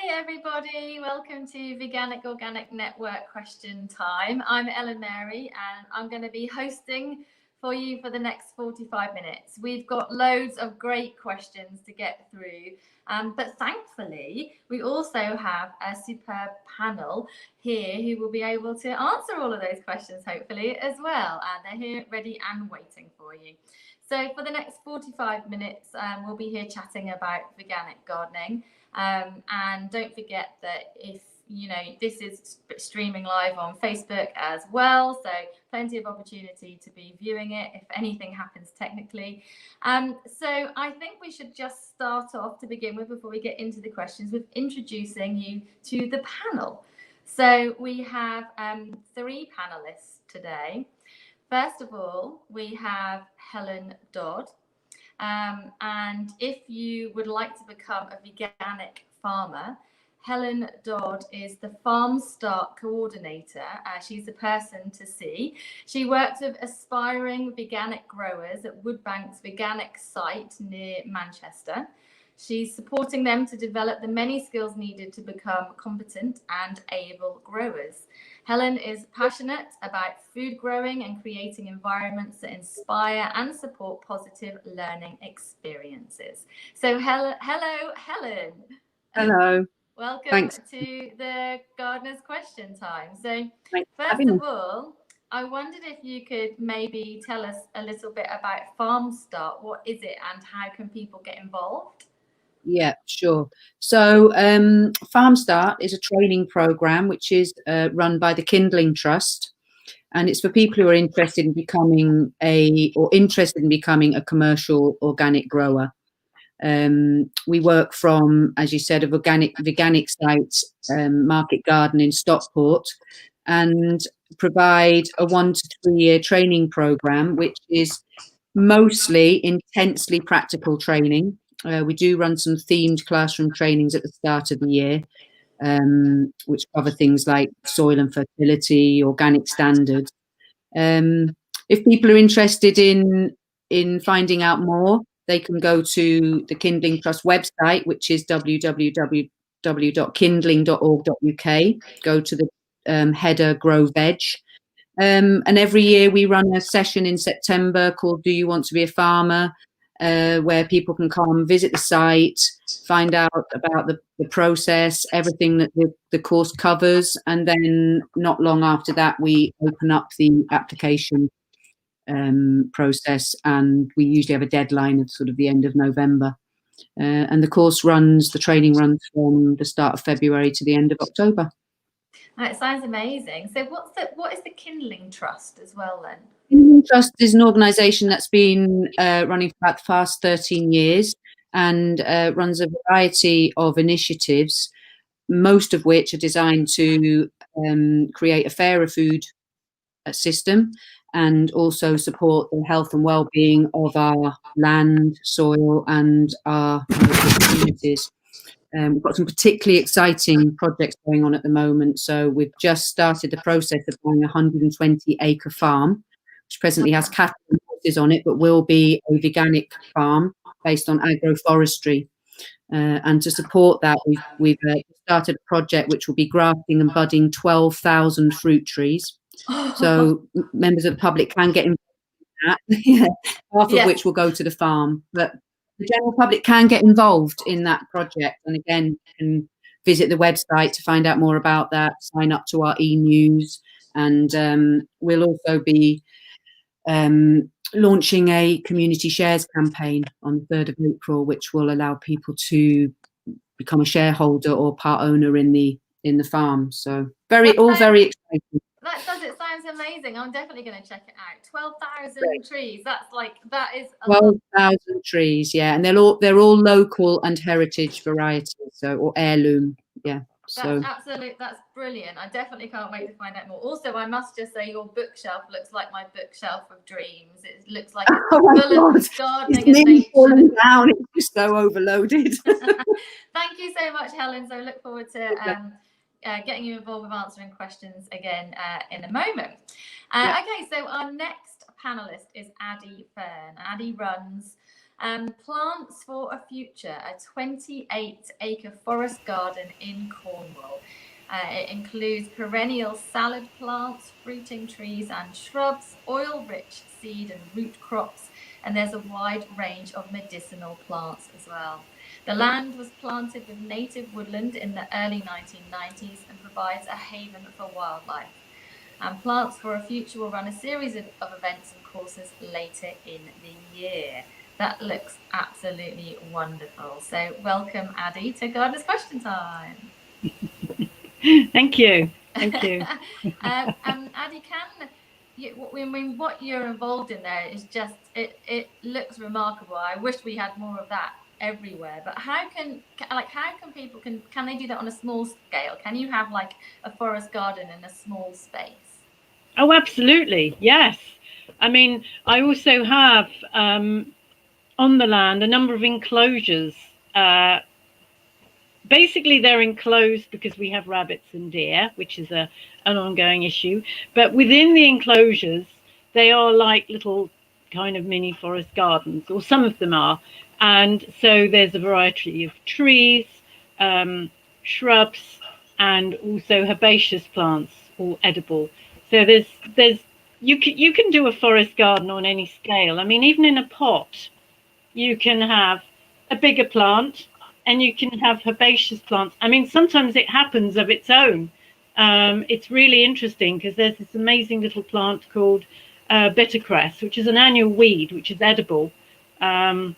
Hi everybody, welcome to Veganic Organic Network question time. I'm Ellen Mary and I'm going to be hosting for you for the next 45 minutes. We've got loads of great questions to get through, but thankfully we also have a superb panel here who will be able to answer all of those questions hopefully as well, and they're here ready and waiting for you. So for the next 45 minutes we'll be here chatting about veganic gardening. And don't forget that if this is streaming live on Facebook as well, so plenty of opportunity to be viewing it if anything happens technically. So I think we should just start off to begin with, before we get into the questions, with introducing you to the panel. So we have 3 panelists today. First of all, we have Helen Dodd. And if you would like to become a veganic farmer, Helen Dodd is the Farmstart Co-ordinator. She's the person to see. She works with aspiring veganic growers at Woodbank's Veganic site near Manchester. She's supporting them to develop the many skills needed to become competent and able growers. Helen is passionate about food growing and creating environments that inspire and support positive learning experiences. So hello, Helen. Hello. Welcome. Thanks. To the Gardener's Question Time. So Thanks first of all, I wondered if you could maybe tell us a little bit about Farmstart. What is it and how can people get involved? Yeah, sure. So Farmstart is a training program which is run by the Kindling Trust, and it's for people who are interested in becoming a commercial organic grower. We work from, as you said, a veganic site, Market Garden in Stockport, and provide a 1 to 3 year training program, which is mostly intensely practical training. We do run some themed classroom trainings at the start of the year, which cover things like soil and fertility, organic standards. If people are interested in finding out more, they can go to the Kindling Trust website, which is www.kindling.org.uk. Go to the header Grow Veg. And every year we run a session in September called Do You Want to Be a Farmer? Where people can come visit the site, find out about the process, everything that the course covers, and then not long after that we open up the application process, and we usually have a deadline of sort of the end of November. And the training runs from the start of February to the end of October. It sounds amazing. So what is the Kindling Trust as well then? Kindling Trust is an organisation that's been running for about the past 13 years and runs a variety of initiatives, most of which are designed to create a fairer food system and also support the health and well-being of our land, soil and our communities. We've got some particularly exciting projects going on at the moment. So we've just started the process of buying a 120-acre farm, which presently has cattle and horses on it, but will be a veganic farm based on agroforestry. And to support that, we've started a project which will be grafting and budding 12,000 fruit trees. So members of the public can get involved in that, half of which will go to the farm. But the general public can get involved in that project, and again, you can visit the website to find out more about that, sign up to our e-news, and we'll also be launching a community shares campaign on the 3rd of April, which will allow people to become a shareholder or part owner in the farm. So very exciting. That does. It sounds amazing. I'm definitely going to check it out. 12,000 trees. That is 12,000 trees. Yeah, and they're all local and heritage varieties, or heirloom. Yeah. That's brilliant. I definitely can't wait to find out more. Also, I must just say your bookshelf looks like my bookshelf of dreams. It looks like it's full of gardening and nature. Falling down. It's just so overloaded. Thank you so much, Helen. So I look forward to getting you involved with answering questions again in a moment. Okay, so our next panelist is Addy Fern. Addy runs Plants for a Future, a 28-acre forest garden in Cornwall. It includes perennial salad plants, fruiting trees and shrubs, oil-rich seed and root crops, and there's a wide range of medicinal plants as well. The land was planted with native woodland in the early 1990s and provides a haven for wildlife. And Plants for a Future will run a series of events and courses later in the year. That looks absolutely wonderful. So welcome, Addy, to Gardener's Question Time. Thank you. Thank you. Addy, what you're involved in there is just, it looks remarkable. I wish we had more of that everywhere, but how can people, can they do that on a small scale? Can you have like a forest garden in a small space? Oh, absolutely. Yes. I mean, I also have on the land a number of enclosures. Basically, they're enclosed because we have rabbits and deer, which is an ongoing issue. But within the enclosures, they are like little kind of mini forest gardens, or some of them are. And so there's a variety of trees, shrubs, and also herbaceous plants, all edible. So you can do a forest garden on any scale. I mean, even in a pot, you can have a bigger plant and you can have herbaceous plants. I mean, sometimes it happens of its own. It's really interesting because there's this amazing little plant called bittercress, which is an annual weed, which is edible. And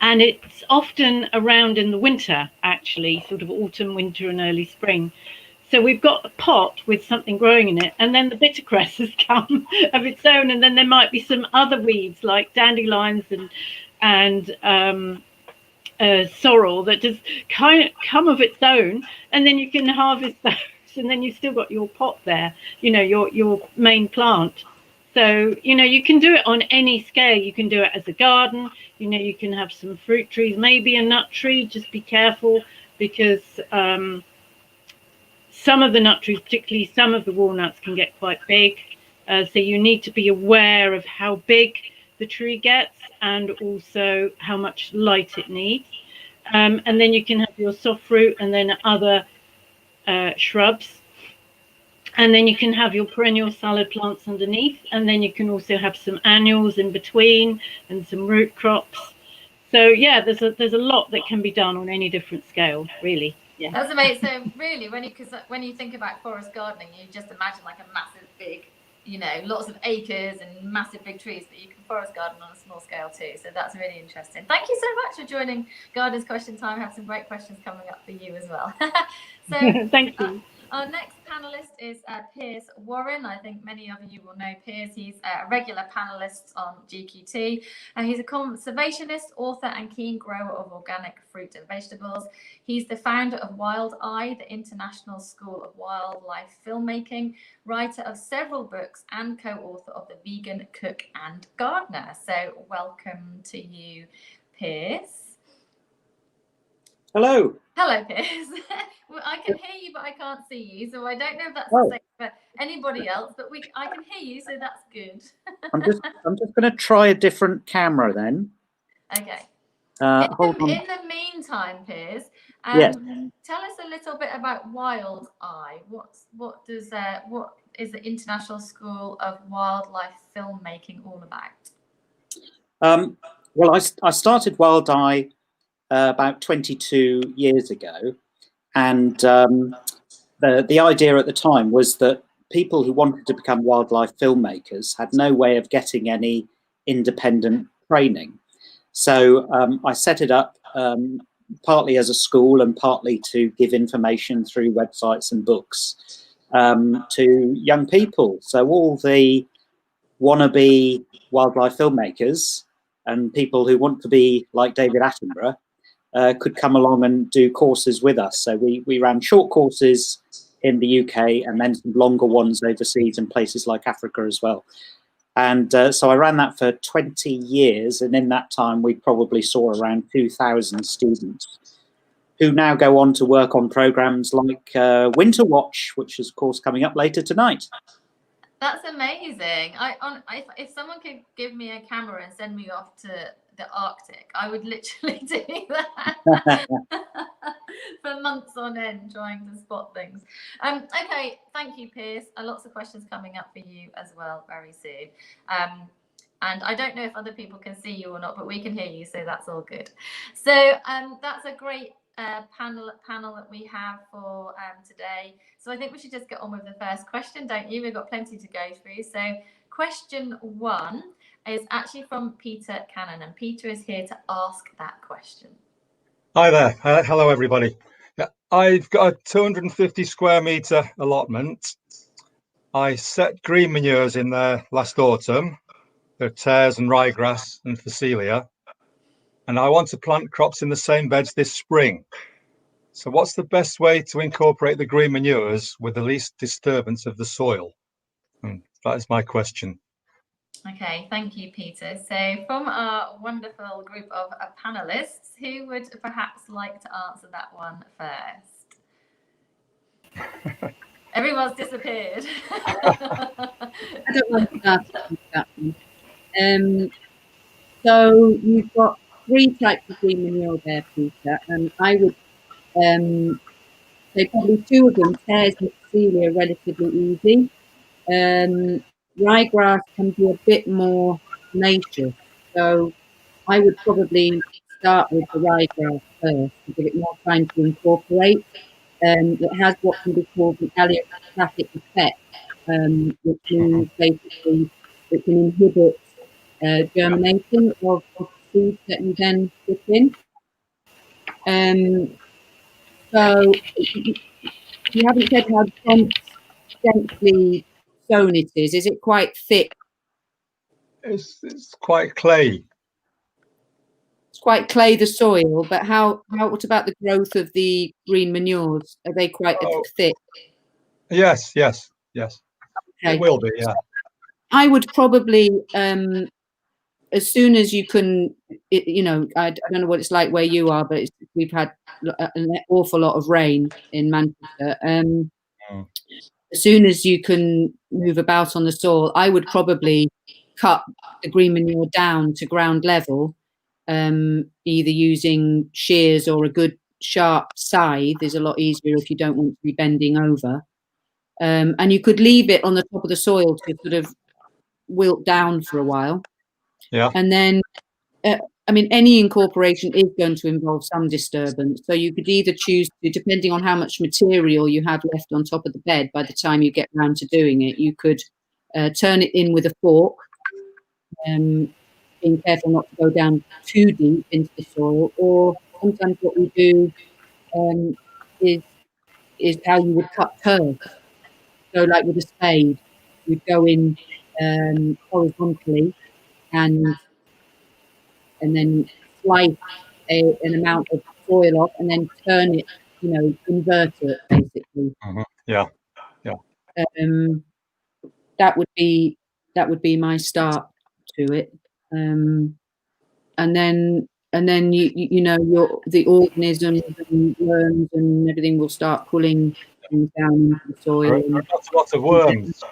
it's often around in the winter, actually, sort of autumn, winter and early spring. So we've got a pot with something growing in it, and then the bittercress has come of its own, and then there might be some other weeds like dandelions and sorrel that just kind of come of its own, and then you can harvest those, and then you've still got your pot there, your main plant. So, you can do it on any scale. You can do it as a garden. You can have some fruit trees, maybe a nut tree. Just be careful because some of the nut trees, particularly some of the walnuts, can get quite big. So you need to be aware of how big the tree gets and also how much light it needs. And then you can have your soft fruit and then other shrubs. And then you can have your perennial salad plants underneath. And then you can also have some annuals in between and some root crops. So, yeah, there's a lot that can be done on any different scale, really. Yeah. That's amazing. So really, when you think about forest gardening, you just imagine like a massive big, lots of acres and massive big trees, but you can forest garden on a small scale too. So that's really interesting. Thank you so much for joining Gardener's Question Time. I have some great questions coming up for you as well. So thank you. Our next panelist is Piers Warren. I think many of you will know Piers. He's a regular panelist on GQT. He's a conservationist, author, and keen grower of organic fruit and vegetables. He's the founder of Wild Eye, the International School of Wildlife Filmmaking, writer of several books, and co-author of The Vegan Cook and Gardener. So welcome to you, Piers. Hello. Hello, Piers. Well, I can hear you, but I can't see you, so I don't know if that's the same for anybody else. But I can hear you, so that's good. I'm just going to try a different camera then. Okay. Hold on. In the meantime, Piers, yes. Tell us a little bit about Wild Eye. What is the International School of Wildlife Filmmaking all about? Well, I started Wild Eye about 22 years ago, and the idea at the time was that people who wanted to become wildlife filmmakers had no way of getting any independent training. So I set it up partly as a school and partly to give information through websites and books to young people. So all the wannabe wildlife filmmakers and people who want to be like David Attenborough could come along and do courses with us. So we ran short courses in the UK and then some longer ones overseas in places like Africa as well. And so I ran that for 20 years. And in that time, we probably saw around 2,000 students who now go on to work on programs like Winter Watch, which is, of course, coming up later tonight. That's amazing. If someone could give me a camera and send me off to the Arctic. I would literally do that for months on end trying to spot things. Okay, thank you, Piers. Lots of questions coming up for you as well very soon. And I don't know if other people can see you or not, but we can hear you, so that's all good. So that's a great panel that we have for today. So I think we should just get on with the first question, don't you? We've got plenty to go through. So question 1 is actually from Peter Cannon, and Peter is here to ask that question. Hi there. Hello, everybody. Yeah, I've got a 250 square metre allotment. I set green manures in there last autumn. There are tares and ryegrass and phacelia. And I want to plant crops in the same beds this spring. So what's the best way to incorporate the green manures with the least disturbance of the soil? And that is my question. Okay, thank you, Peter. So from our wonderful group of panelists, who would perhaps like to answer that one first? Everyone's disappeared. I don't want to answer that one. So you've got 3 types of green manure there, Peter, and I would say probably 2 of them, tares and phacelia, are relatively easy. Ryegrass can be a bit more tenacious, so I would probably start with the ryegrass first to give it more time to incorporate. It has what can be called an allotment effect, which means basically it can inhibit germination of seeds that you then put in. So you haven't said how densely sown it is. Is it quite thick? It's quite clay. It's quite clay, the soil, but what about the growth of the green manures? Are they quite thick? Yes. Okay. It will be, yeah. I would probably, as soon as you can, I don't know what it's like where you are, but we've had an awful lot of rain in Manchester. As soon as you can move about on the soil, I would probably cut the green manure down to ground level, either using shears or a good sharp scythe is a lot easier if you don't want to be bending over. And you could leave it on the top of the soil to sort of wilt down for a while. Yeah. And then, any incorporation is going to involve some disturbance. So you could either choose to, depending on how much material you have left on top of the bed by the time you get around to doing it, you could turn it in with a fork, being careful not to go down too deep into the soil. Or sometimes what we do is how you would cut turf. So like with a spade, you'd go in horizontally and then slice an amount of soil off and then turn it, invert it basically. Yeah. That would be my start to it. And then the organisms and worms and everything will start pulling things down into the soil. There are not a lot of worms.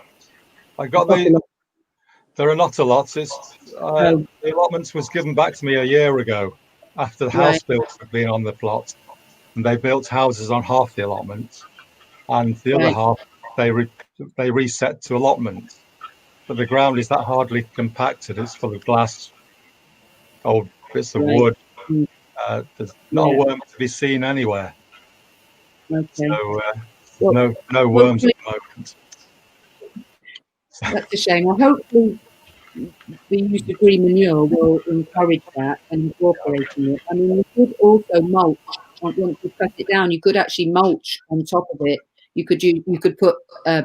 There are not a lot. The allotment was given back to me a year ago after the house builders had been on the plot, and they built houses on half the allotment, and the other half they reset to allotment. But the ground is that hardly compacted. It's full of glass, old bits of wood. There's not a worm to be seen anywhere. Okay. So no worms at the moment. That's a shame. Well, hopefully the use of green manure will encourage that and incorporating it. I mean, you could also mulch. Once you press it down, you could actually mulch on top of it. You could put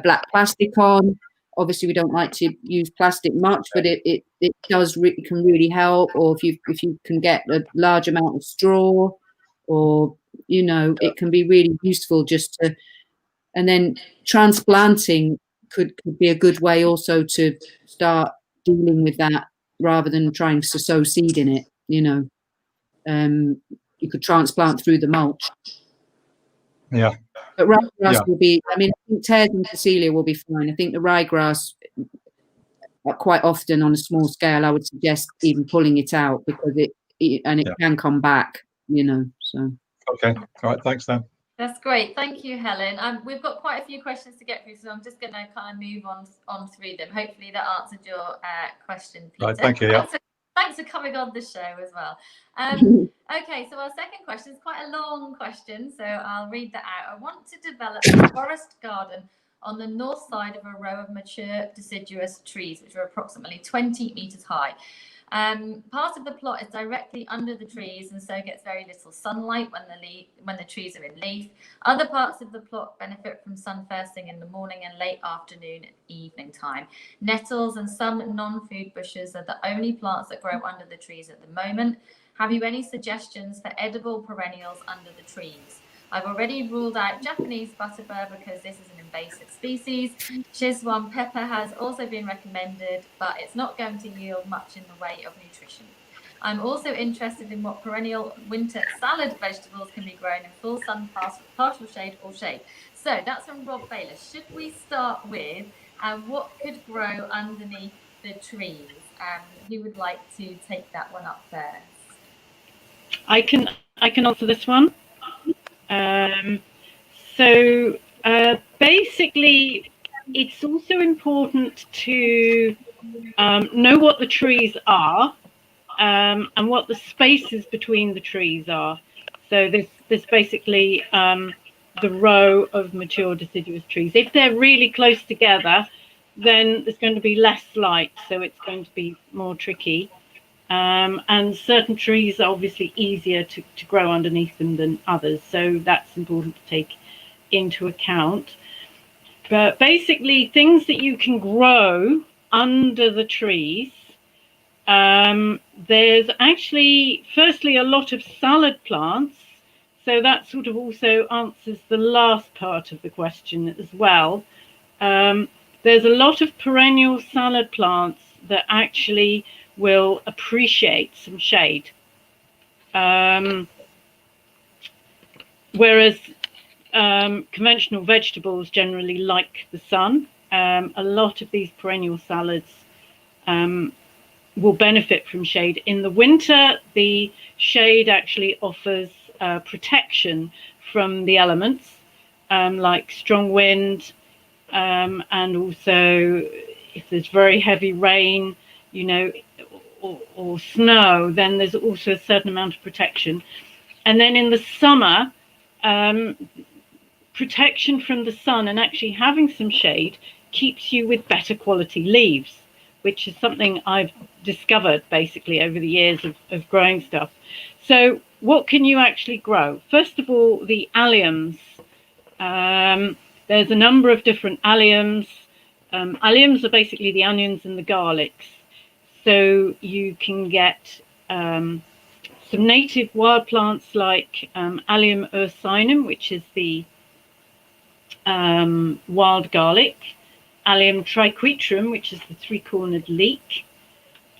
black plastic on. Obviously, we don't like to use plastic much, but it can really help. Or if you can get a large amount of straw, or it can be really useful just to. And then transplanting could be a good way also to start dealing with that rather than trying to sow seed in it. You could transplant through the mulch. Yeah. But ryegrass will be, I think tares and phacelia will be fine. I think the ryegrass, quite often on a small scale, I would suggest even pulling it out, because it can come back, so. Okay, all right, thanks Dan. That's great. Thank you, Helen. We've got quite a few questions to get through, so I'm just going to kind of move on through them. Hopefully that answered your question, Peter. Right, thank you. Yeah. Thanks for coming on the show as well. Okay, so our second question is quite a long question, so I'll read that out. I want to develop a forest garden on the north side of a row of mature deciduous trees, which are approximately 20 meters high. Part of the plot is directly under the trees, and so gets very little sunlight when the trees are in leaf. Other parts of the plot benefit from sun first thing in the morning and late afternoon and evening time. Nettles and some non-food bushes are the only plants that grow under the trees at the moment. Have you any suggestions for edible perennials under the trees? I've already ruled out Japanese butterbur because this is an invasive species. Szechuan pepper has also been recommended, but it's not going to yield much in the way of nutrition. I'm also interested in what perennial winter salad vegetables can be grown in full sun, partial shade or shade. So that's from Rob Bayless. Should we start with what could grow underneath the trees? Who would like to take that one up first? I can answer this one. Basically, it's also important to know what the trees are and what the spaces between the trees are. So this basically the row of mature deciduous trees. If they're really close together, then there's going to be less light, so it's going to be more tricky. And certain trees are obviously easier to grow underneath them than others, so that's important to take into account. But basically, things that you can grow under the trees, there's actually, firstly, a lot of salad plants, so that sort of also answers the last part of the question as well. There's a lot of perennial salad plants that actually will appreciate some shade, whereas conventional vegetables generally like the sun. A lot of these perennial salads will benefit from shade. In the winter, the shade actually offers protection from the elements, like strong wind, and also if there's very heavy rain, or snow, then there's also a certain amount of protection. And then in the summer, protection from the sun and actually having some shade keeps you with better quality leaves, which is something I've discovered basically over the years of growing stuff. So what can you actually grow? First of all, the alliums. There's a number of different alliums. Alliums are basically the onions and the garlics. So you can get some native wild plants like Allium ursinum, which is the wild garlic, Allium triquetrum, which is the three-cornered leek,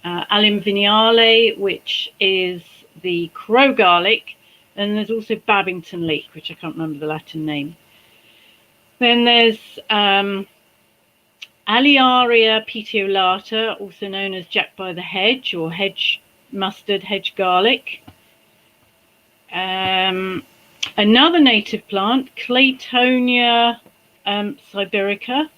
Allium vineale, which is the crow garlic, and there's also Babington leek, which I can't remember the Latin name. Then there's Alliaria petiolata, also known as Jack by the Hedge or hedge mustard, hedge garlic. Another native plant, Claytonia siberica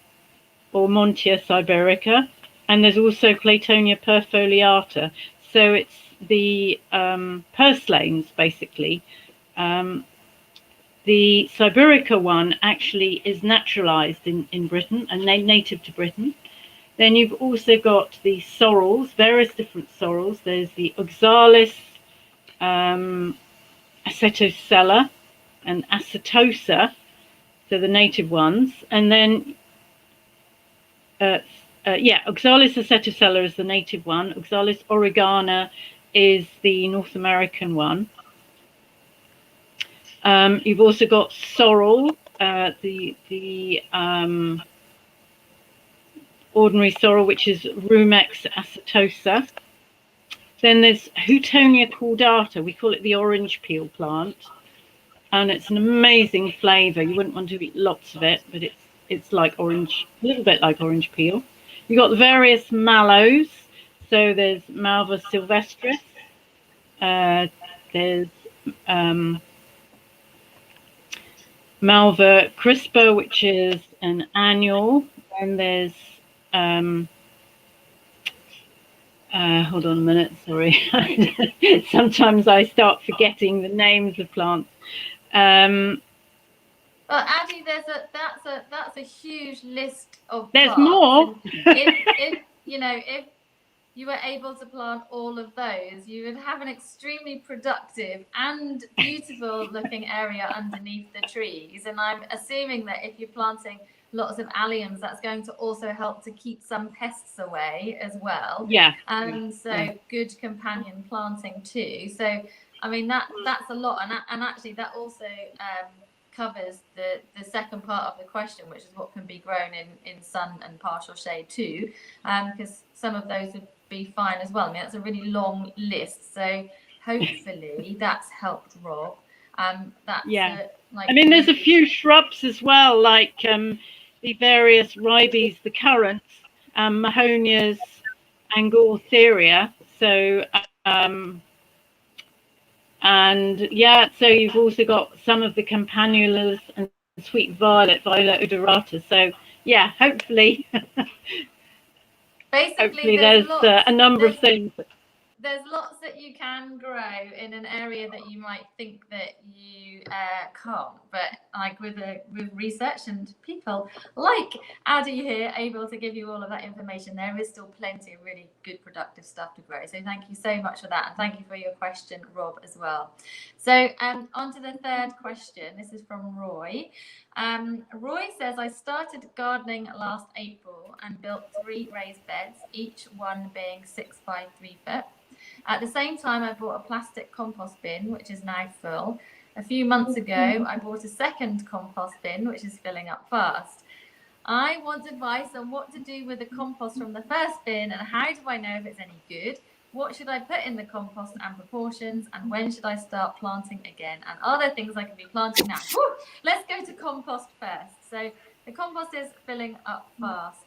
or Montia siberica, and there's also Claytonia perfoliata. So it's the purslanes basically. The Siberica one actually is naturalized in Britain and native to Britain. Then you've also got the sorrels, various different sorrels. There's the Oxalis acetosella and acetosa, so the native ones. And then, Oxalis acetosella is the native one. Oxalis oregana is the North American one. You've also got sorrel, the ordinary sorrel, which is Rumex acetosa. Then there's Houtonia cordata. We call it the orange peel plant, and it's an amazing flavour. You wouldn't want to eat lots of it, but it's like orange, a little bit like orange peel. You've got the various mallows. So there's Malva sylvestris. There's Malva crispa, which is an annual. And there's hold on a minute, sorry. Sometimes I start forgetting the names of plants. Well, Addy, that's a huge list of There's plants. more. If you were able to plant all of those, you would have an extremely productive and beautiful looking area underneath the trees. And I'm assuming that if you're planting lots of alliums, that's going to also help to keep some pests away as well. Yeah. And so good companion planting too. So I mean that's a lot, and actually that also covers the second part of the question, which is what can be grown in sun and partial shade too, because some of those would be fine as well. I mean, that's a really long list, so hopefully that's helped Rob. I mean, there's a few shrubs as well, like the various ribes, the currants, Mahonias, Angortheria. So and yeah, so you've also got some of the campanulas and sweet violet, Viola odorata. So yeah, hopefully, basically there's a number of things. There's lots that you can grow in an area that you might think that you can't, but like with research and people like Addy here able to give you all of that information, there is still plenty of really good productive stuff to grow. So thank you so much for that, and thank you for your question, Rob, as well. So on to the third question. This is from Roy. Roy says, I started gardening last April and built 3 raised beds, each one being 6 by 3 foot. At the same time, I bought a plastic compost bin, which is now full. A few months ago, I bought a second compost bin, which is filling up fast. I want advice on what to do with the compost from the first bin, and how do I know if it's any good? What should I put in the compost and proportions, and when should I start planting again? And are there things I can be planting now? Woo! Let's go to compost first. So the compost is filling up fast.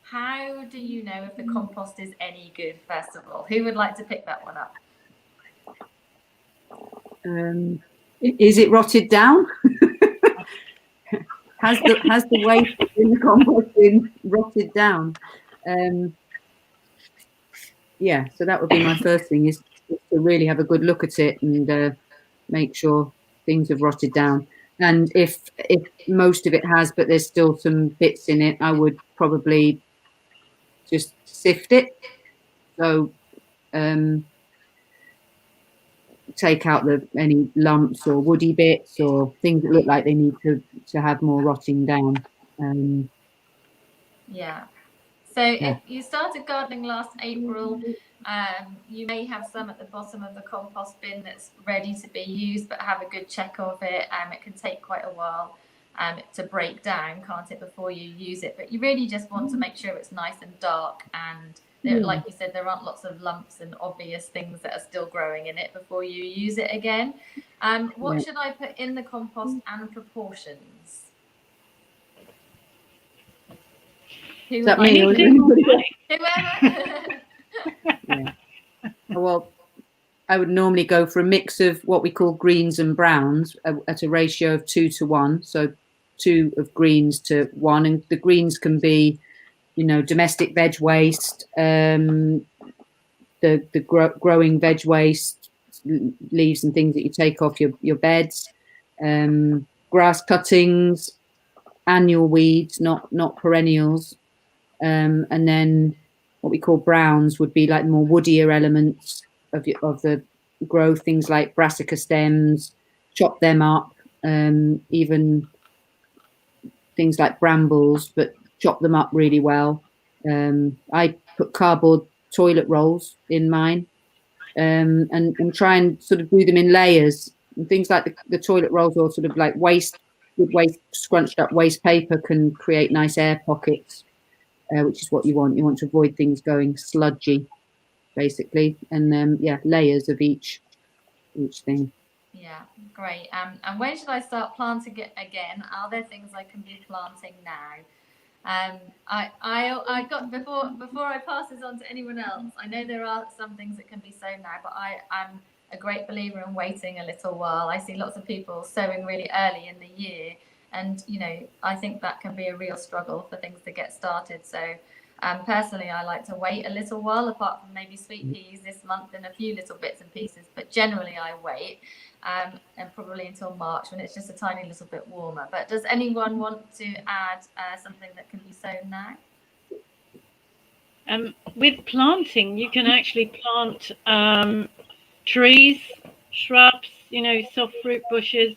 How do you know if the compost is any good, first of all? Who would like to pick that one up? Is it rotted down? Has the waste in the compost been rotted down? Yeah, so that would be my first thing, is to really have a good look at it and make sure things have rotted down. And if most of it has, but there's still some bits in it, I would probably just sift it. So take out any lumps or woody bits or things that look like they need to have more rotting down. Yeah. So if you started gardening last April, you may have some at the bottom of the compost bin that's ready to be used, but have a good check of it. It can take quite a while to break down, can't it, before you use it? But you really just want to make sure it's nice and dark, and like you said, there aren't lots of lumps and obvious things that are still growing in it before you use it again. What should I put in the compost and proportions? Does that mean whoever? Yeah. Well, I would normally go for a mix of what we call greens and browns at a ratio of 2 to 1. So 2 of greens to 1, and the greens can be, domestic veg waste, the growing veg waste, leaves and things that you take off your beds, grass cuttings, annual weeds, not perennials, and then what we call browns would be like more woodier elements of the growth, things like brassica stems, chop them up, even things like brambles, but chop them up really well. I put cardboard toilet rolls in mine, and try and sort of do them in layers. And things like the toilet rolls, or sort of like scrunched up waste paper, can create nice air pockets, which is what you want. You want to avoid things going sludgy, basically. And layers of each thing. Yeah, great. And when should I start planting it again? Are there things I can be planting now? I got before I pass this on to anyone else. I know there are some things that can be sown now, but I'm a great believer in waiting a little while. I see lots of people sowing really early in the year, and I think that can be a real struggle for things to get started. So personally, I like to wait a little while, apart from maybe sweet peas this month and a few little bits and pieces, but generally I wait, and probably until March when it's just a tiny little bit warmer. But does anyone want to add something that can be sown now? With planting, you can actually plant trees, shrubs, soft fruit bushes.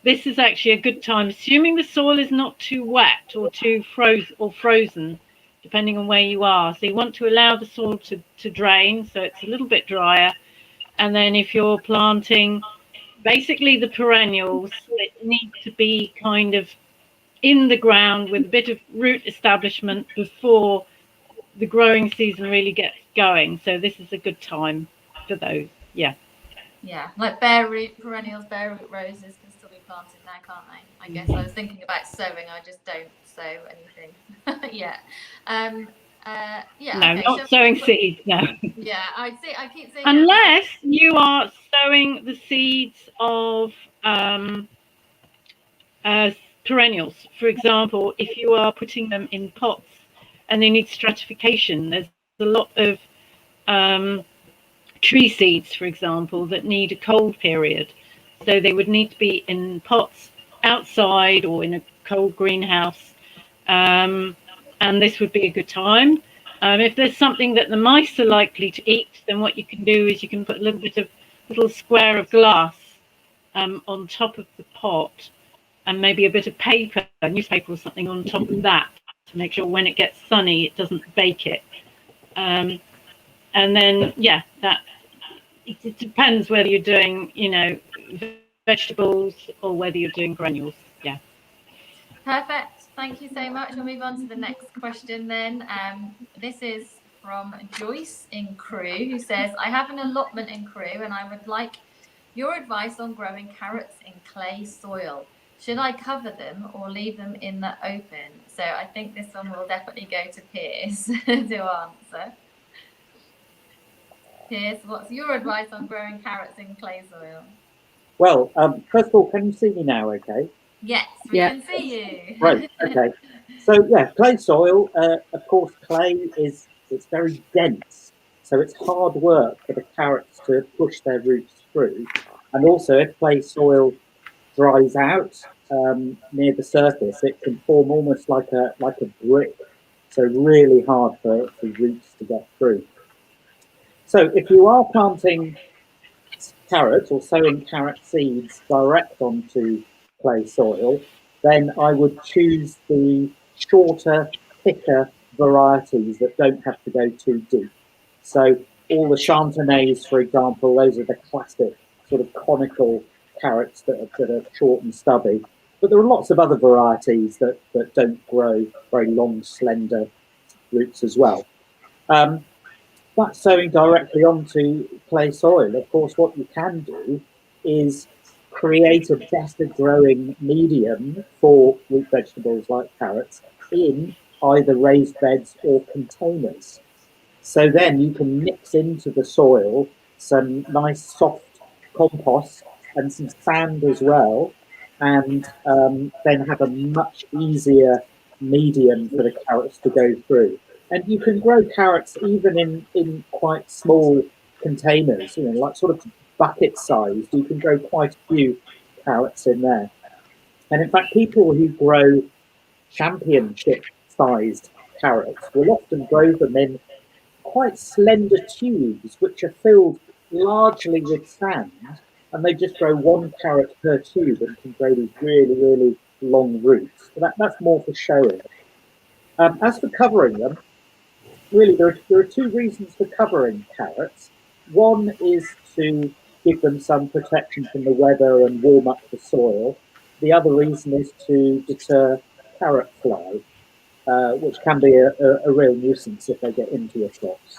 This is actually a good time, assuming the soil is not too wet or too frozen, depending on where you are. So you want to allow the soil to drain, so it's a little bit drier. And then if you're planting, basically the perennials that need to be kind of in the ground with a bit of root establishment before the growing season really gets going. So this is a good time for those. Yeah, like bare root perennials, bare root roses can still be planted now, can't they? I guess I was thinking about sowing. I just don't sow anything yet. No, okay, not sowing seeds. No. Yeah, I keep saying. Unless you are sowing the seeds of perennials, for example, if you are putting them in pots and they need stratification, there's a lot of tree seeds, for example, that need a cold period. So they would need to be in pots outside or in a cold greenhouse. And this would be a good time. If there's something that the mice are likely to eat, then what you can do is you can put a little square of glass on top of the pot, and maybe a bit of paper, newspaper or something on top of that, to make sure when it gets sunny, it doesn't bake it. And then, that it depends whether you're doing, vegetables or whether you're doing perennials. Yeah. Perfect. Thank you so much. We'll move on to the next question then. This is from Joyce in Crewe, who says, I have an allotment in Crewe and I would like your advice on growing carrots in clay soil. Should I cover them or leave them in the open? So I think this one will definitely go to Piers to answer. Piers, what's your advice on growing carrots in clay soil? Well, first of all, can you see me now okay? Yes, we can see you. Right, okay. So, clay soil, of course, clay it's very dense. So it's hard work for the carrots to push their roots through. And also, if clay soil dries out near the surface, it can form almost like a brick. So really hard for roots to get through. So if you are planting carrots or sowing carrot seeds direct onto clay soil, then I would choose the shorter, thicker varieties that don't have to go too deep. So all the Chantenays, for example, those are the classic sort of conical carrots that are short and stubby. But there are lots of other varieties that don't grow very long, slender roots as well. But sowing directly onto clay soil, of course, what you can do is create a better growing medium for root vegetables like carrots in either raised beds or containers. So then you can mix into the soil some nice soft compost and some sand as well, and then have a much easier medium for the carrots to go through. And you can grow carrots even in quite small containers, like sort of bucket sized. You can grow quite a few carrots in there. And in fact, people who grow championship sized carrots will often grow them in quite slender tubes, which are filled largely with sand, and they just grow one carrot per tube and can grow these really, really long roots. So that's more for showing. As for covering them, really, there are two reasons for covering carrots. One is to give them some protection from the weather and warm up the soil. The other reason is to deter carrot fly, which can be a real nuisance if they get into your crops.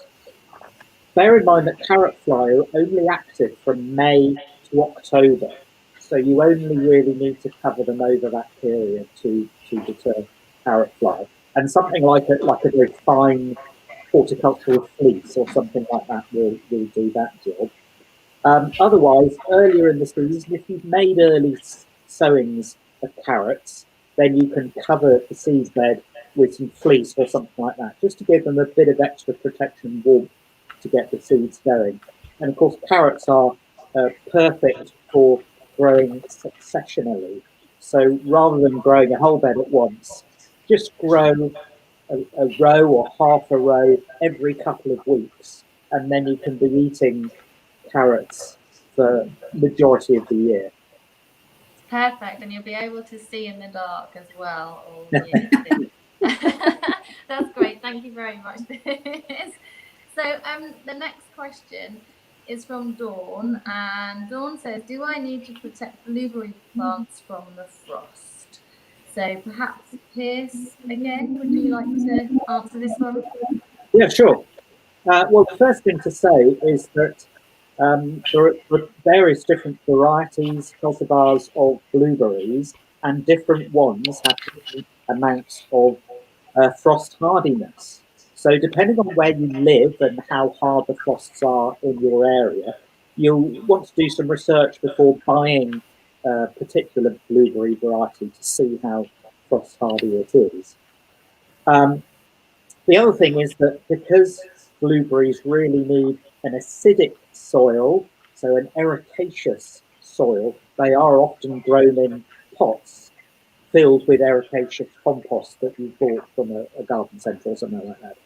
Bear in mind that carrot fly are only active from May to October, so you only really need to cover them over that period to deter carrot fly, and something like a very fine horticultural fleece or something like that will do that job. Otherwise, earlier in the season, if you've made early sowings of carrots, then you can cover the seed bed with some fleece or something like that, just to give them a bit of extra protection and warmth to get the seeds going. And of course, carrots are perfect for growing successionally. So rather than growing a whole bed at once, just grow a row or half a row every couple of weeks, and then you can be eating carrots for the majority of the year. Perfect, and you'll be able to see in the dark as well all year. That's great. Thank you very much. So the next question is from Dawn, and Dawn says, do I need to protect blueberry plants from the frost? So perhaps Piers, again, would you like to answer this one? Yeah, sure. Well, the first thing to say is that there are various different varieties, cultivars of blueberries, and different ones have different amounts of frost hardiness. So depending on where you live and how hard the frosts are in your area, you'll want to do some research before buying a particular blueberry variety to see how frost hardy it is. The other thing is that because blueberries really need an acidic soil, so an ericaceous soil, they are often grown in pots filled with ericaceous compost that you bought from a garden centre or something like that.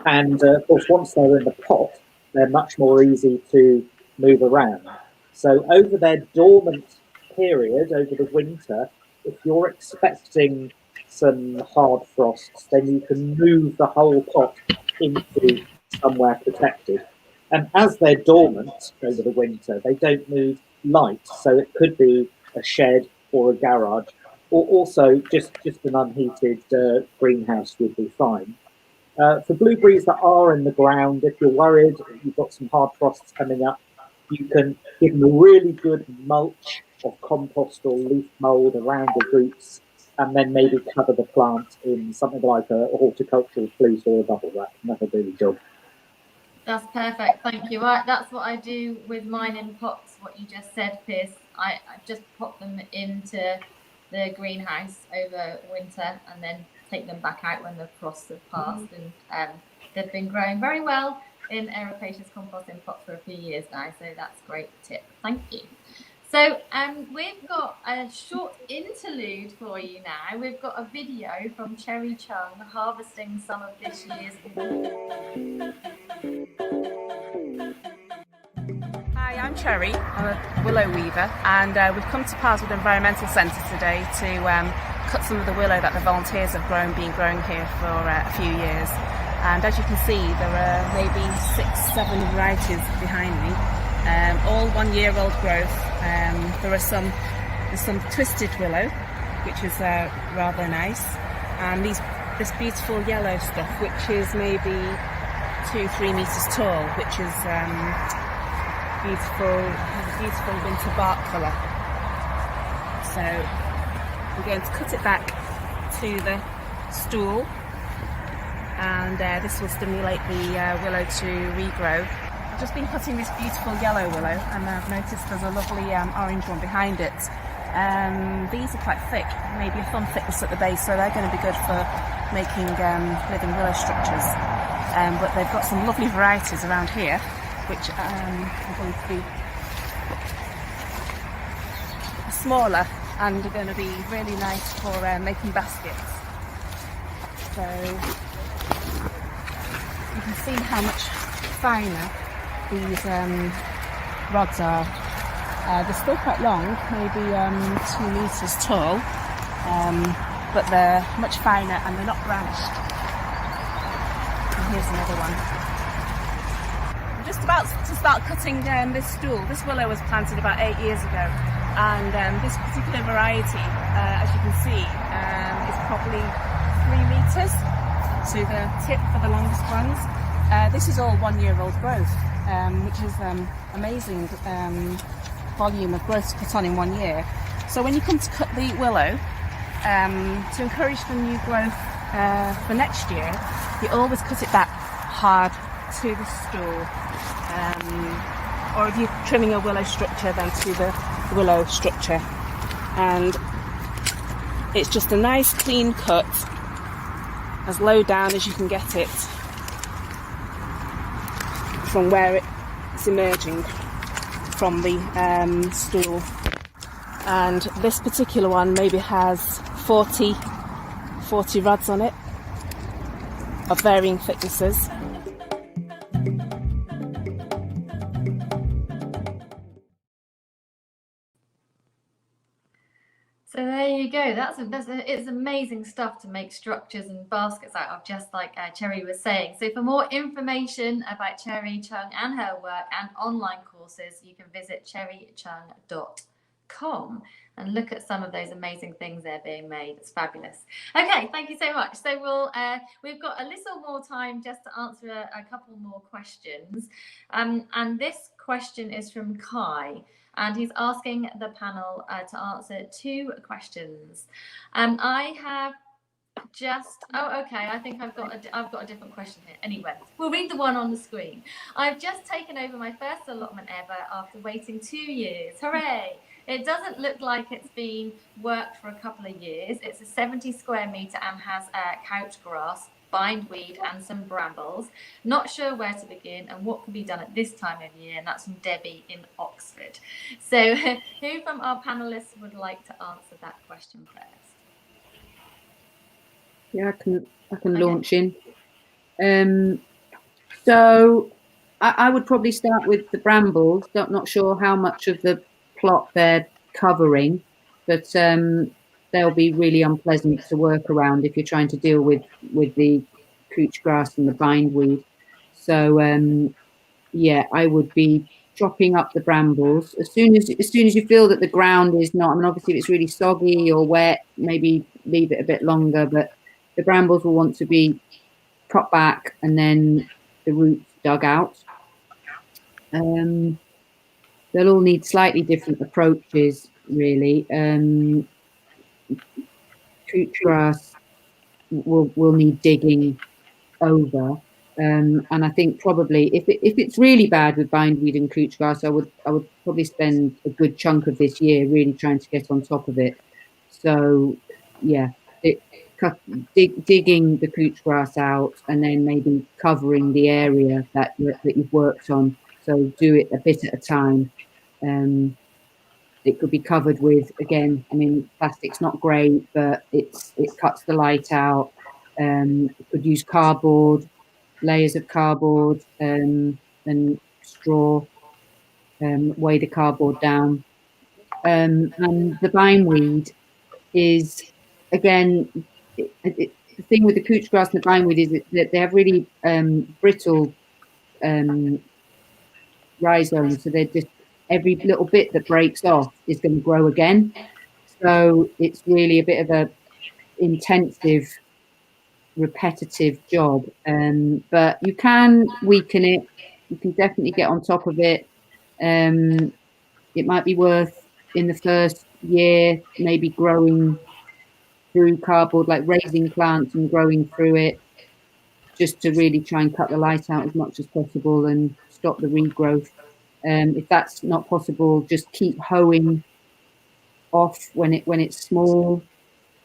And of course, once they're in the pot, they're much more easy to move around. So over their dormant period, over the winter, if you're expecting some hard frosts, then you can move the whole pot into somewhere protected. And as they're dormant over the winter, they don't need light. So it could be a shed or a garage, or also just an unheated greenhouse would be fine. For blueberries that are in the ground, if you're worried you've got some hard frosts coming up, you can give them a really good mulch of compost or leaf mold around the roots, and then maybe cover the plant in something like a horticultural fleece or a bubble wrap, and that'll do the job. That's perfect, thank you. That's what I do with mine in pots, what you just said, Piers. I just pop them into the greenhouse over winter and then take them back out when the frosts have passed, and they've been growing very well in ericaceous compost in pots for a few years now, so that's a great tip, thank you. So we've got a short interlude for you now. We've got a video from Cherry Chung harvesting some of this year's. Hi, I'm Cherry. I'm a willow weaver, and we've come to Piers Warren Environmental Centre today to cut some of the willow that the volunteers have been growing here for a few years. And as you can see, there are maybe 6-7 varieties behind me, all 1-year-old growth. There's some twisted willow, which is rather nice, and this beautiful yellow stuff, which is maybe 2-3 meters tall, which is beautiful, has a beautiful winter bark colour. So I'm going to cut it back to the stool, and this will stimulate the willow to regrow. I've just been cutting this beautiful yellow willow, and I've noticed there's a lovely orange one behind it. These are quite thick, maybe a thumb thickness at the base, so they're going to be good for making living willow structures. But they've got some lovely varieties around here, which are going to be smaller and are going to be really nice for making baskets. So you can see how much finer these rods are. They're still quite long, maybe 2 meters tall, but they're much finer and they're not branched. And here's another one. I'm just about to start cutting this stool. This willow was planted about 8 years ago, and this particular variety, as you can see, is probably 3 meters to the tip for the longest ones. This is all 1-year-old growth, which is amazing volume of growth to put on in 1 year. So when you come to cut the willow, to encourage the new growth for next year, you always cut it back hard to the stool. Or if you're trimming a willow structure, then to the willow structure. And it's just a nice clean cut, as low down as you can get it from where it's emerging from the stool. And this particular one maybe has 40 rods on it of varying thicknesses. So there you go. It's amazing stuff to make structures and baskets out of, just like Cherry was saying. So for more information about Cherry Chung and her work and online courses, you can visit cherrychung.com and look at some of those amazing things they're being made. It's fabulous. Okay, thank you so much. So we've got a little more time just to answer a couple more questions. And this question is from Kai. And he's asking the panel to answer 2 questions. I have okay. I think I've got a different question here. Anyway, we'll read the one on the screen. I've just taken over my first allotment ever after waiting 2 years. Hooray! It doesn't look like it's been worked for a couple of years. It's a 70 square metre and has couch grass, bindweed and some brambles. Not sure where to begin and what can be done at this time of year, and that's from Debbie in Oxford. So who from our panelists would like to answer that question first? Yeah, I can launch in. So I would probably start with the brambles. Not sure how much of the plot they're covering, but they'll be really unpleasant to work around if you're trying to deal with the couch grass and the bindweed. So yeah, I would be chopping up the brambles as soon as you feel that the ground is not. I mean, obviously, if it's really soggy or wet, maybe leave it a bit longer. But the brambles will want to be cut back and then the roots dug out. They'll all need slightly different approaches, really. Couch grass will need digging over, and I think probably if it's really bad with bindweed and couch grass, I would probably spend a good chunk of this year really trying to get on top of it. So yeah, digging the couch grass out and then maybe covering the area that you've worked on. So do it a bit at a time. It could be covered with, again, I mean, plastic's not great, but it cuts the light out. You could use cardboard, layers of cardboard, and straw, weigh the cardboard down. And the bindweed is, again, the thing with the couch grass and the bindweed is that they have really brittle rhizomes, so they're just, every little bit that breaks off is going to grow again. So it's really a bit of a intensive, repetitive job. But you can weaken it. You can definitely get on top of it. It might be worth in the first year maybe growing through cardboard, like raising plants and growing through it, just to really try and cut the light out as much as possible and stop the regrowth. If that's not possible, just keep hoeing off when it's small.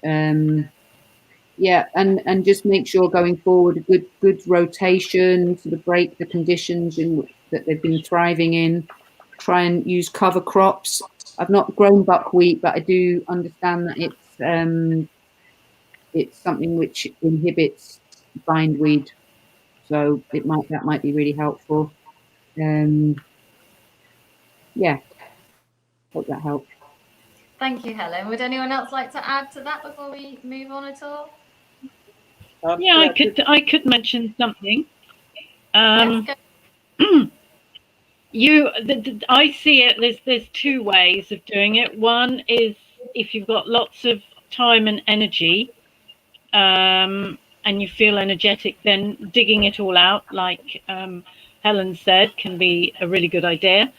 Yeah, and just make sure going forward a good rotation to break the conditions that they've been thriving in. Try and use cover crops. I've not grown buckwheat, but I do understand that it's something which inhibits bindweed, so that might be really helpful. Yeah, hope that helps. Thank you, Helen. Would anyone else like to add to that before we move on at all? Yeah, I could mention something. I see it. There's 2 ways of doing it. One is if you've got lots of time and energy, and you feel energetic, then digging it all out, like Helen said, can be a really good idea.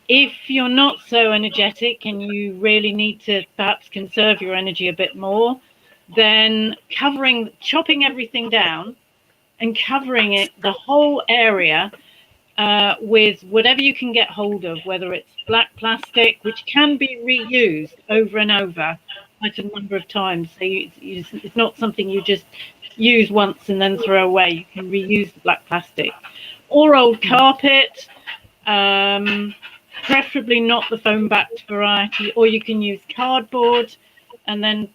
If you're not so energetic and you really need to perhaps conserve your energy a bit more, then chopping everything down and covering it, the whole area, with whatever you can get hold of, whether it's black plastic, which can be reused over and over quite a number of times. So it's not something you just use once and then throw away. You can reuse the black plastic. Or old carpet, preferably not the foam-backed variety, or you can use cardboard, and then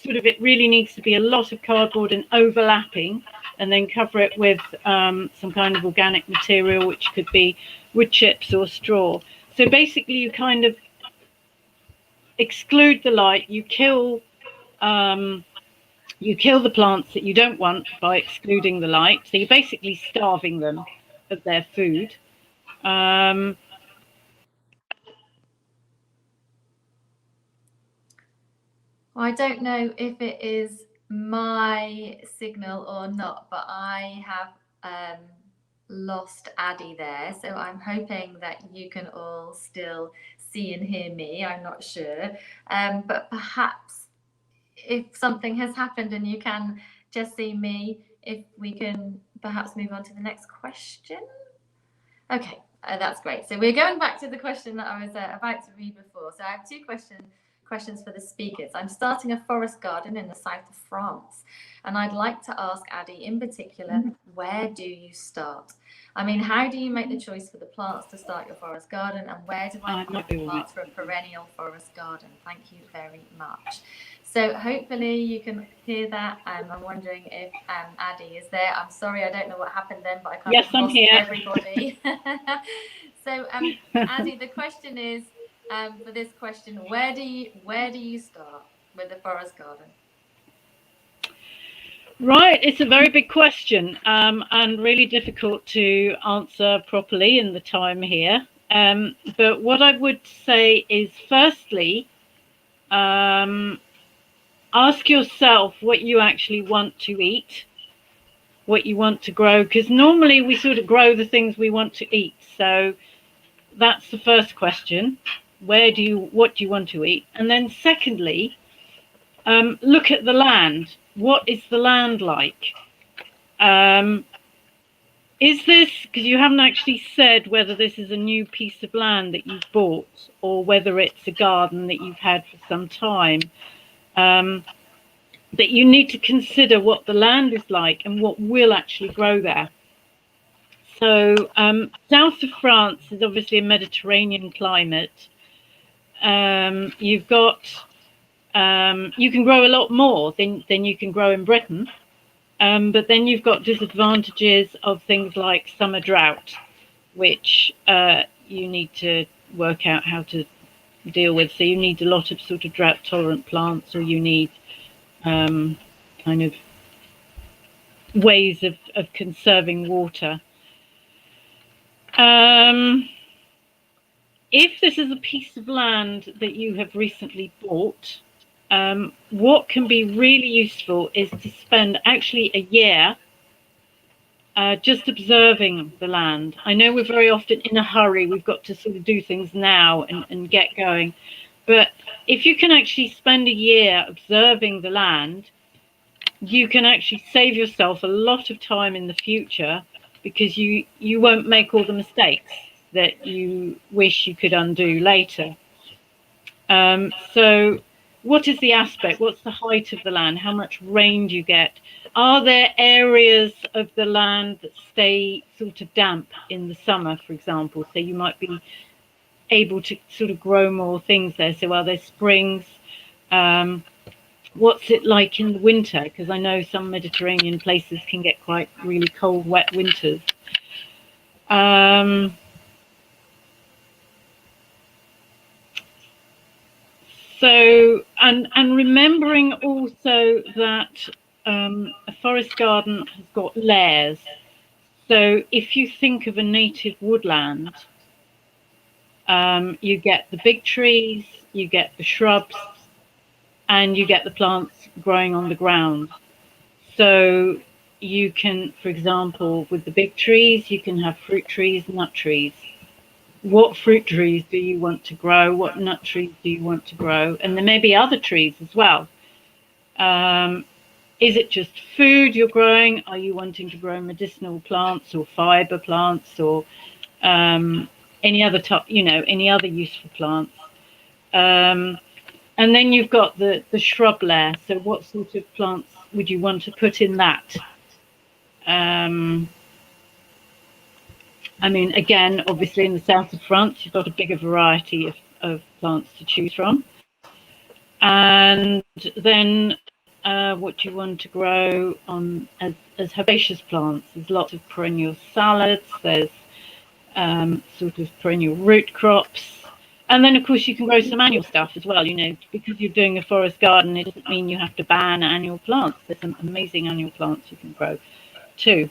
it really needs to be a lot of cardboard and overlapping, and then cover it with some kind of organic material, which could be wood chips or straw. So basically you kind of exclude the light, you kill the plants that you don't want by excluding the light. So you're basically starving them of their food. Well, I don't know if it is my signal or not, but I have lost Addy there. So I'm hoping that you can all still see and hear me. I'm not sure. But perhaps if something has happened and you can just see me, if we can perhaps move on to the next question. Okay, that's great. So we're going back to the question that I was about to read before. So I have two questions for the speakers. I'm starting a forest garden in the south of France, and I'd like to ask Addy in particular, where do you start? I mean, how do you make the choice for the plants to start your forest garden, and where do I find the plants for a perennial forest garden? Thank you very much. So hopefully you can hear that. I'm wondering if Addy is there. I'm sorry, I don't know what happened then, but I can't. Yes, I'm here. Everybody. So Addy, the question is, for this question, where do you start with the forest garden? Right, it's a very big question, and really difficult to answer properly in the time here. But what I would say is, firstly, ask yourself what you actually want to eat, what you want to grow, because normally we sort of grow the things we want to eat. So that's the first question. What do you want to eat? And then secondly, look at the land. What is the land like? Is this, because you haven't actually said whether this is a new piece of land that you've bought or whether it's a garden that you've had for some time, that you need to consider what the land is like and what will actually grow there. So south of France is obviously a Mediterranean climate. You've got, you can grow a lot more than you can grow in Britain. But then you've got disadvantages of things like summer drought, which you need to work out how to deal with. So you need a lot of sort of drought tolerant plants, or you need kind of ways of conserving water. If this is a piece of land that you have recently bought, what can be really useful is to spend actually a year just observing the land. I know we're very often in a hurry, we've got to sort of do things now and get going. But if you can actually spend a year observing the land, you can actually save yourself a lot of time in the future, because you won't make all the mistakes that you wish you could undo later. So what is the aspect? What's the height of the land? How much rain do you get? Are there areas of the land that stay sort of damp in the summer, for example? So you might be able to sort of grow more things there. So are there springs? What's it like in the winter? Because I know some Mediterranean places can get quite really cold, wet winters. So, and remembering also that a forest garden has got layers. So if you think of a native woodland, you get the big trees, you get the shrubs, and you get the plants growing on the ground. So you can, for example, with the big trees, you can have fruit trees, nut trees. what fruit trees do you want to grow? What nut trees do you want to grow? And there may be other trees as well. Is it just food you're growing? Are you wanting to grow medicinal plants or fiber plants or any other any other useful plants? And then you've got the shrub layer. So what sort of plants would you want to put in that? I mean, again, obviously in the south of France, you've got a bigger variety of plants to choose from. And then what you want to grow on as herbaceous plants. There's lots of perennial salads. There's sort of perennial root crops. And then, of course, you can grow some annual stuff as well. Because you're doing a forest garden, it doesn't mean you have to ban annual plants. There's some amazing annual plants you can grow too.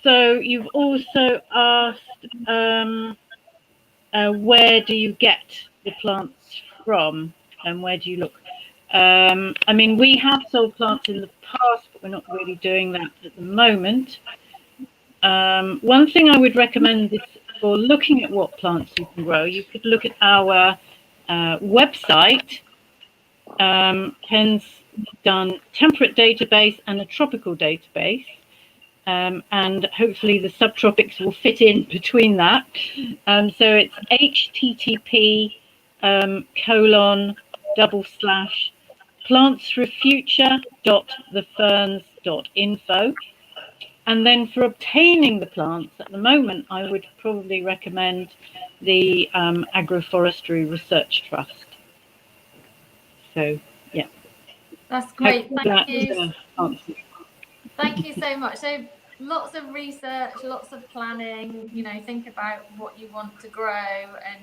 So you've also asked, where do you get the plants from and where do you look? I mean, we have sold plants in the past, but we're not really doing that at the moment. One thing I would recommend is for looking at what plants you can grow, you could look at our website. Ken's done temperate database and a tropical database. And hopefully the subtropics will fit in between that. So it's http://plantsforfuture.theferns.info. And then for obtaining the plants, at the moment, I would probably recommend the Agroforestry Research Trust. So, yeah. That's great. Thank you. Answer. Thank you so much. So lots of research, lots of planning, think about what you want to grow. And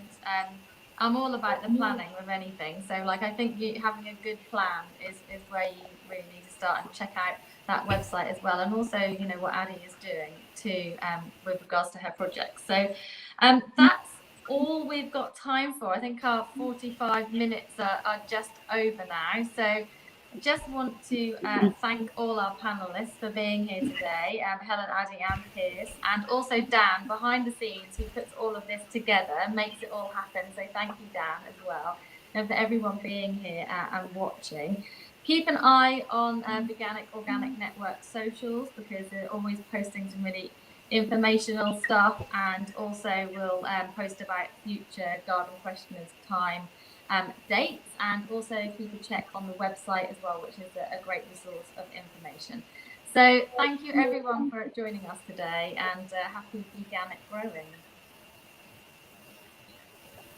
I'm all about the planning with anything. So I think having a good plan is where you really need to start, and check out that website as well. And also, what Addy is doing too with regards to her projects. So that's all we've got time for. I think our 45 minutes are just over now. So I just want to thank all our panelists for being here today, Helen, Addy and Piers, and also Dan behind the scenes who puts all of this together and makes it all happen. So thank you, Dan, as well, and for everyone being here and watching. Keep an eye on Veganic Organic Network socials, because they're always posting some really informational stuff, and also we'll post about future Garden Questioners time dates, and also keep a check on the website as well, which is a great resource of information. So thank you everyone for joining us today, and happy veganic growing.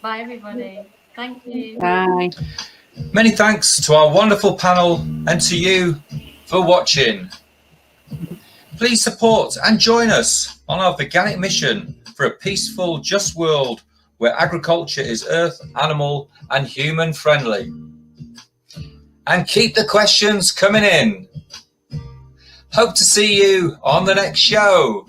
Bye everybody. Thank you. Bye. Many thanks to our wonderful panel and to you for watching. Please support and join us on our veganic mission for a peaceful, just world where agriculture is earth, animal and human friendly. And keep the questions coming in. Hope to see you on the next show.